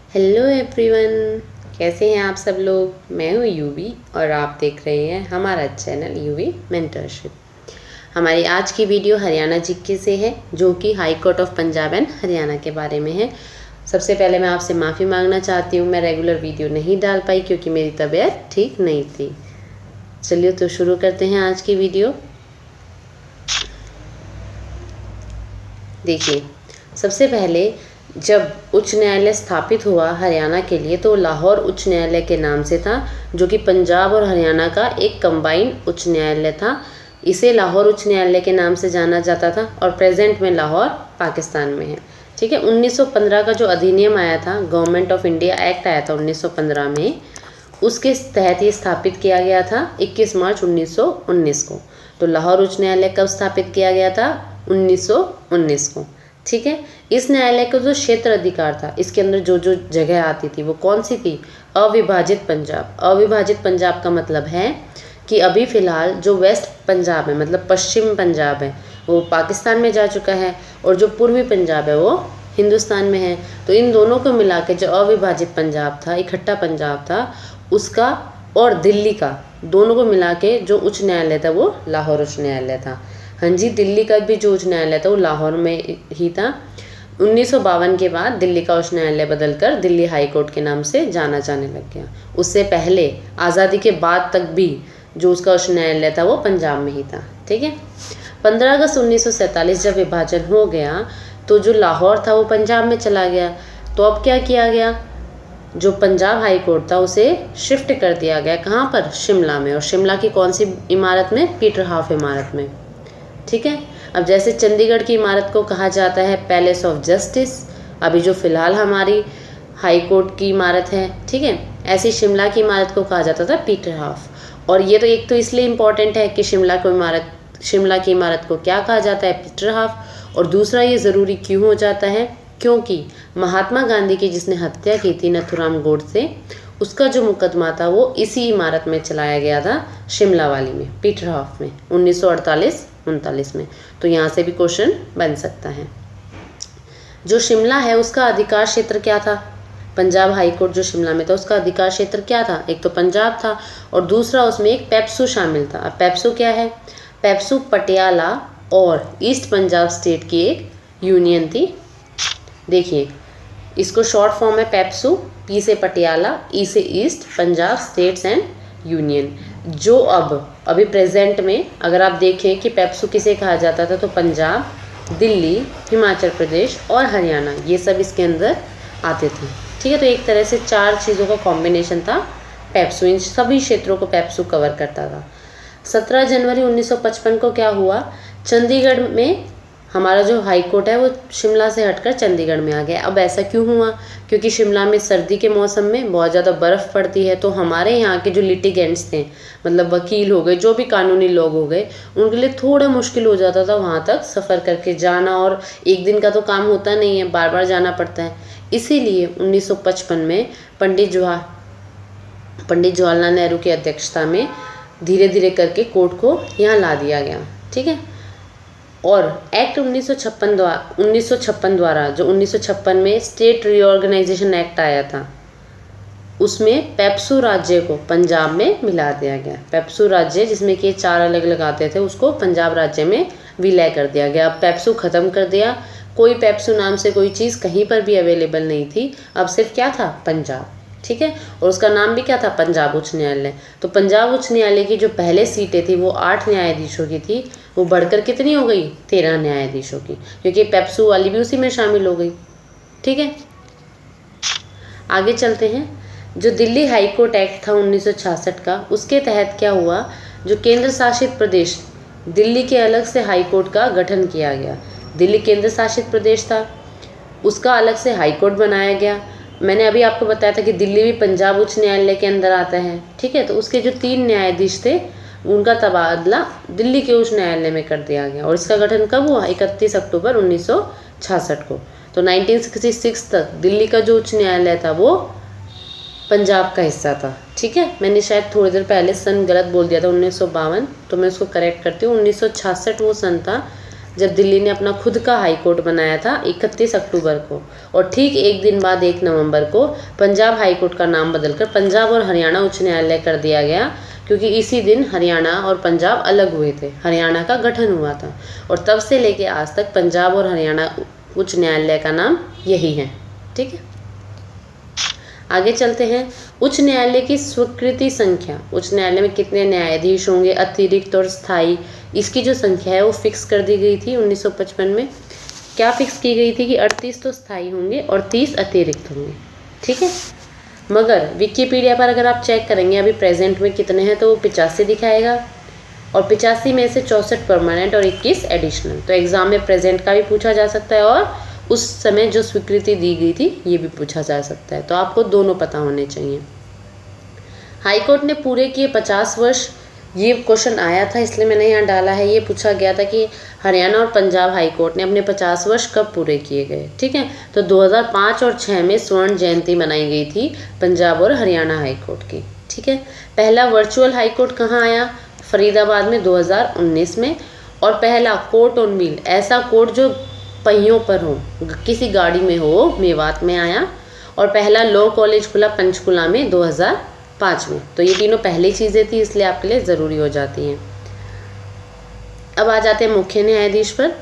Hello everyone, कैसे हैं आप सब लोग। मैं हूँ यूवी और आप देख रहे हैं हमारा चैनल यूवी मेंटरशिप। हमारी आज की वीडियो हरियाणा जीके से है, जो कि high court of Punjab and Haryana के बारे में है। सबसे पहले मैं आपसे माफ़ी मांगना चाहती हूँ, मैं रेगुलर वीडियो नहीं डाल पाई क्योंकि मेरी तबीयत ठीक नहीं थी। चलिए तो शुरू करते हैं आज की वीडियो। देखिए, सबसे पहले जब उच्च न्यायालय स्थापित हुआ हरियाणा के लिए तो लाहौर उच्च न्यायालय के नाम से था, जो कि पंजाब और हरियाणा का एक कंबाइंड उच्च न्यायालय था। इसे लाहौर उच्च न्यायालय के नाम से जाना जाता था और प्रेजेंट में लाहौर पाकिस्तान में है। ठीक है। 1915 का जो अधिनियम आया था, गवर्नमेंट ऑफ इंडिया एक्ट आया था 1915 में, उसके तहत ये स्थापित किया गया था 21 मार्च 1919 को। तो लाहौर उच्च न्यायालय कब स्थापित किया गया था? 1919 को। ठीक है। इस न्यायालय का जो क्षेत्र अधिकार था, इसके अंदर जो जो जगह आती थी वो कौन सी थी? अविभाजित पंजाब। अविभाजित पंजाब का मतलब है कि अभी फ़िलहाल जो वेस्ट पंजाब है, मतलब पश्चिम पंजाब है, वो पाकिस्तान में जा चुका है और जो पूर्वी पंजाब है वो हिंदुस्तान में है। तो इन दोनों को मिला के जो अविभाजित पंजाब था, इकट्ठा पंजाब था, उसका और दिल्ली का, दोनों को मिला के जो उच्च न्यायालय था वो लाहौर उच्च न्यायालय था। हाँ जी, दिल्ली का भी जो उच्च न्यायालय था वो लाहौर में ही था। 1952 के बाद दिल्ली का उच्च न्यायालय बदलकर दिल्ली हाई कोर्ट के नाम से जाना जाने लग गया। उससे पहले आज़ादी के बाद तक भी जो उसका उच्च न्यायालय था वो पंजाब में ही था। ठीक है। 15 अगस्त 1947 जब विभाजन हो गया तो जो लाहौर था वो पंजाब में चला गया। तो अब क्या किया गया? जो पंजाब हाई कोर्ट था उसे शिफ्ट कर दिया गया। कहाँ पर? शिमला में। और शिमला की कौन सी इमारत में? पीटर हाफ इमारत में। ठीक है। अब जैसे चंडीगढ़ की इमारत को कहा जाता है पैलेस ऑफ जस्टिस, अभी जो फिलहाल हमारी हाई कोर्ट की इमारत है, ठीक है, ऐसी शिमला की इमारत को कहा जाता था पीटर हाफ। और ये तो एक तो इसलिए इम्पॉर्टेंट है कि शिमला की इमारत को क्या कहा जाता है? Peter half. और दूसरा ये ज़रूरी क्यों हो जाता है? क्योंकि महात्मा गांधी की जिसने हत्या की थी नथुराम गोडसे, उसका जो मुकदमा था वो इसी इमारत में चलाया गया था, शिमला वाली में, पीटर हाफ में, 1948-39 में। तो यहाँ से भी क्वेश्चन बन सकता है। जो शिमला है उसका अधिकार क्षेत्र क्या था? पंजाब हाई कोर्ट जो शिमला में था उसका अधिकार क्षेत्र क्या था? एक तो पंजाब था और दूसरा उसमें एक पेप्सू शामिल था। अब पेप्सू क्या है? पेप्सू पटियाला और ईस्ट पंजाब स्टेट की एक यूनियन थी। देखिए, इसको शॉर्ट फॉर्म है पेप्सू, पी से पटियाला, ई से east Punjab states and union. जो अभी प्रेजेंट में अगर आप देखें कि पेप्सू किसे कहा जाता था, तो पंजाब, दिल्ली, हिमाचल प्रदेश और हरियाणा, ये सब इसके अंदर आते थे। ठीक है। तो एक तरह से 4 चीज़ों का कॉम्बिनेशन था पेप्सू। इन सभी क्षेत्रों को पेप्सू कवर करता था। 17 जनवरी 1955 को क्या हुआ? चंडीगढ़ में हमारा जो हाई कोर्ट है वो शिमला से हटकर चंडीगढ़ में आ गया। अब ऐसा क्यों हुआ? क्योंकि शिमला में सर्दी के मौसम में बहुत ज़्यादा बर्फ़ पड़ती है, तो हमारे यहाँ के जो लिटिगेंट्स थे, मतलब वकील हो गए, जो भी कानूनी लोग हो गए, उनके लिए थोड़ा मुश्किल हो जाता था वहाँ तक सफ़र करके जाना। और एक दिन का तो काम होता नहीं है, बार बार जाना पड़ता है। इसीलिए 1955 में पंडित जवाहरलाल नेहरू की अध्यक्षता में धीरे धीरे करके कोर्ट को यहाँ ला दिया गया। ठीक है। और एक्ट 1956 द्वारा जो 1956 में स्टेट रीऑर्गेनाइजेशन एक्ट आया था, उसमें पेप्सू राज्य को पंजाब में मिला दिया गया। पेप्सू राज्य जिसमें कि 4 अलग अलग आते थे, उसको पंजाब राज्य में विलय कर दिया गया। अब पेप्सू ख़त्म कर दिया। कोई पेप्सू नाम से कोई चीज़ कहीं पर भी अवेलेबल नहीं थी। अब सिर्फ क्या था? पंजाब। ठीक है। और उसका नाम भी क्या था? पंजाब उच्च न्यायालय। तो पंजाब उच्च न्यायालय की जो पहले सीटें थी वो 8 न्यायाधीशों की थी, वो बढ़कर कितनी हो गई? 13 न्यायाधीशों की, क्योंकि पेप्सू वाली भी उसी में शामिल हो गई। ठीक है। आगे चलते हैं। जो दिल्ली हाई कोर्ट एक्ट था 1966 का, उसके तहत क्या हुआ? जो केंद्र शासित प्रदेश, दिल्ली के अलग से हाई कोर्ट का गठन किया गया। दिल्ली केंद्र शासित प्रदेश था, उसका अलग से हाई कोर्ट बनाया गया। मैंने अभी आपको बताया था कि दिल्ली भी पंजाब उच्च न्यायालय के अंदर आता है। ठीक है। तो उसके जो 3 न्यायाधीश थे, उनका तबादला दिल्ली के उच्च न्यायालय में कर दिया गया। और इसका गठन कब हुआ? 31 अक्टूबर 1966 को। तो 1966 तक दिल्ली का जो उच्च न्यायालय था वो पंजाब का हिस्सा था। ठीक है। मैंने शायद थोड़ी देर पहले सन गलत बोल दिया था, 1952, तो मैं उसको करेक्ट करती हूँ। 1966 वो सन था जब दिल्ली ने अपना खुद का हाई कोर्ट बनाया था 31 अक्टूबर को, और ठीक एक दिन बाद 1 नवंबर को पंजाब हाई कोर्ट का नाम बदलकर पंजाब और हरियाणा उच्च न्यायालय कर दिया गया, क्योंकि इसी दिन हरियाणा और पंजाब अलग हुए थे, हरियाणा का गठन हुआ था। और तब से लेके आज तक पंजाब और हरियाणा उच्च न्यायालय का नाम यही है। ठीक है, आगे चलते हैं। उच्च न्यायालय की स्वीकृति संख्या, उच्च न्यायालय में कितने न्यायाधीश होंगे अतिरिक्त और स्थायी, इसकी जो संख्या है वो फिक्स कर दी गई थी 1955 में। क्या फिक्स की गई थी कि 38 तो स्थायी होंगे और 30 अतिरिक्त होंगे। ठीक है, मगर विकिपीडिया पर अगर आप चेक करेंगे अभी प्रेजेंट में कितने हैं तो वो 85 दिखाएगा, और 85 में से 64 परमानेंट और 21 एडिशनल। तो एग्जाम में प्रेजेंट का भी पूछा जा सकता है और उस समय जो स्वीकृति दी गई थी ये भी पूछा जा सकता है, तो आपको दोनों पता होने चाहिए। हाईकोर्ट ने पूरे किए 50 वर्ष, ये क्वेश्चन आया था इसलिए मैंने यहाँ डाला है। ये पूछा गया था कि हरियाणा और पंजाब हाई कोर्ट ने अपने 50 वर्ष कब पूरे किए गए। ठीक है, तो 2005 और 6 में स्वर्ण जयंती मनाई गई थी पंजाब और हरियाणा हाई कोर्ट की। ठीक है, पहला वर्चुअल हाई कोर्ट कहाँ आया, फरीदाबाद में 2019 में। और पहला कोर्ट ऑन व्हील, ऐसा कोर्ट जो पहियों पर हो, किसी गाड़ी में हो, मेवात में आया। और पहला लॉ कॉलेज खुला पंचकुला में 2005 में। तो ये तीनों पहली चीज़ें थी, इसलिए आपके लिए ज़रूरी हो जाती हैं। अब आ जाते हैं मुख्य न्यायाधीश पर।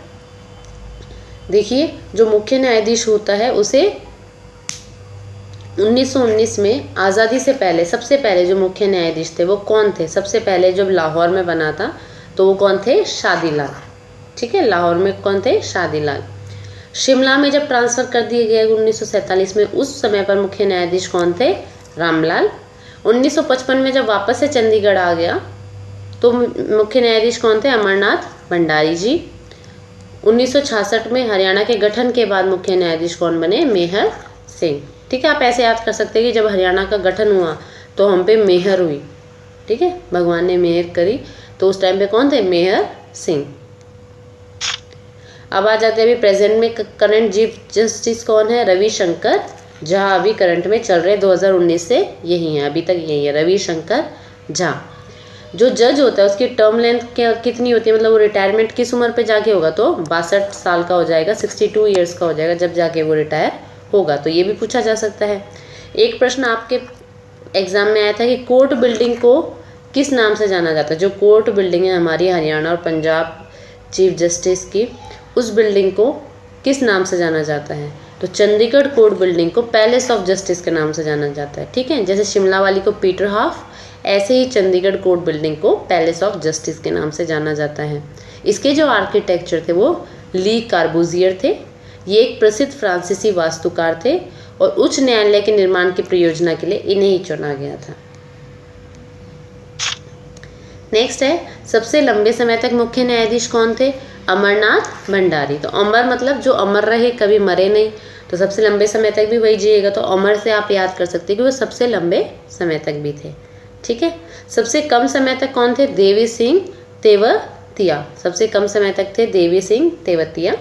देखिए, जो मुख्य न्यायाधीश होता है उसे 1919 में आज़ादी से पहले सबसे पहले जो मुख्य न्यायाधीश थे वो कौन थे, सबसे पहले जब लाहौर में बना था तो वो कौन थे, शादीलाल। ठीक है, लाहौर में कौन थे, शादीलाल। शिमला में जब ट्रांसफ़र कर दिए गए 1947 में, उस समय पर मुख्य न्यायाधीश कौन थे, रामलाल। 1955 में जब वापस से चंडीगढ़ आ गया तो मुख्य न्यायाधीश कौन थे, अमरनाथ भंडारी जी। 1966 में हरियाणा के गठन के बाद मुख्य न्यायाधीश कौन बने, मेहर सिंह। ठीक है, आप ऐसे याद कर सकते हैं कि जब हरियाणा का गठन हुआ तो हम पे मेहर हुई। ठीक है, भगवान ने मेहर करी, तो उस टाइम पे कौन थे, मेहर सिंह। अब आ जाते हैं अभी प्रेजेंट में करंट चीफ जस्टिस कौन है, रविशंकर झा। अभी करंट में चल रहे 2019 से यही है, अभी तक यही है, रविशंकर झा। जो जज होता है उसकी टर्म लेंथ कितनी होती है, मतलब वो रिटायरमेंट किस उम्र पे जाके होगा, तो 62 साल का हो जाएगा, 62 ईयर्स का हो जाएगा जब जाके वो रिटायर होगा। तो ये भी पूछा जा सकता है। एक प्रश्न आपके एग्जाम में आया था कि कोर्ट बिल्डिंग को किस नाम से जाना जाता है। जो कोर्ट बिल्डिंग है हमारी हरियाणा और पंजाब चीफ जस्टिस की, उस बिल्डिंग को किस नाम से जाना जाता है, तो चंडीगढ़ कोर्ट बिल्डिंग को पैलेस ऑफ जस्टिस के नाम से जाना जाता है। ठीक है, जैसे शिमला वाली को पीटर हाफ, ऐसे ही चंडीगढ़ कोर्ट बिल्डिंग को पैलेस ऑफ जस्टिस के नाम से जाना जाता है। इसके जो आर्किटेक्चर थे वो ली कार्बूजियर थे। ये एक प्रसिद्ध फ्रांसीसी वास्तुकार थे और उच्च न्यायालय के निर्माण की परियोजना के लिए इन्हें ही चुना गया था। नेक्स्ट है, सबसे लंबे समय तक मुख्य न्यायाधीश कौन थे, अमरनाथ भंडारी। तो अमर मतलब जो अमर रहे, कभी मरे नहीं, तो सबसे लंबे समय तक भी वही जिएगा। तो अमर से आप याद कर सकते हैं कि वो सबसे लंबे समय तक भी थे। ठीक है, सबसे कम समय तक कौन थे, देवी सिंह तेवतिया। सबसे कम समय तक थे देवी सिंह तेवतिया।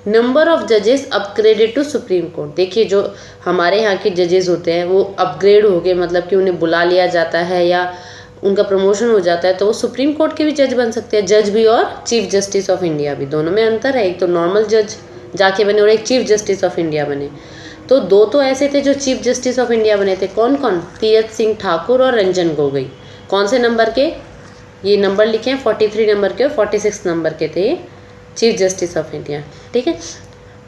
नंबर ऑफ जजेस अपग्रेडेड टू सुप्रीम कोर्ट। देखिए, जो हमारे यहाँ के जजेस होते हैं वो अपग्रेड हो गए, मतलब कि उन्हें बुला लिया जाता है या उनका प्रमोशन हो जाता है, तो वो सुप्रीम कोर्ट के भी जज बन सकते हैं। जज भी और चीफ जस्टिस ऑफ इंडिया भी, दोनों में अंतर है। एक तो नॉर्मल जज जाके बने और एक चीफ जस्टिस ऑफ इंडिया बने। तो दो तो ऐसे थे जो चीफ जस्टिस ऑफ इंडिया बने थे, कौन कौन, तीरथ सिंह ठाकुर और रंजन गोगोई। कौन से नंबर के, ये नंबर लिखे हैं, 43 नंबर के और 46 नंबर के थे चीफ जस्टिस ऑफ इंडिया। ठीक है,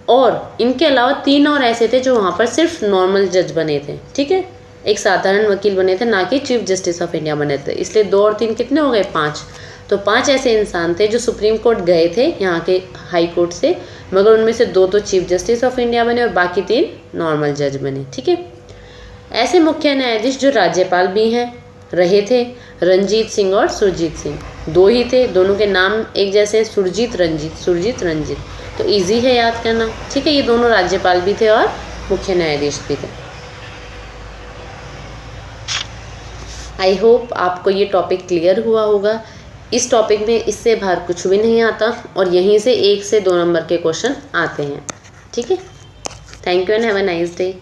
और इनके अलावा 3 और ऐसे थे जो वहाँ पर सिर्फ नॉर्मल जज बने थे। ठीक है, एक साधारण वकील बने थे, ना कि चीफ जस्टिस ऑफ इंडिया बने थे। इसलिए 2 और 3 कितने हो गए, 5। तो 5 ऐसे इंसान थे जो सुप्रीम कोर्ट गए थे यहाँ के हाई कोर्ट से, मगर उनमें से 2 तो चीफ जस्टिस ऑफ इंडिया बने और बाकी 3 नॉर्मल जज बने। ठीक है, ऐसे मुख्य न्यायाधीश जो राज्यपाल भी हैं रहे थे, रंजीत सिंह और सुरजीत सिंह। 2 ही थे, दोनों के नाम एक जैसे हैं, सुरजीत रंजीत। तो ईजी है याद करना। ठीक है, ये दोनों राज्यपाल भी थे और मुख्य न्यायाधीश भी थे। आई होप आपको ये टॉपिक क्लियर हुआ होगा। इस टॉपिक में इससे बाहर कुछ भी नहीं आता और यहीं से 1 से 2 नंबर के क्वेश्चन आते हैं। ठीक है, thank you and have a nice day.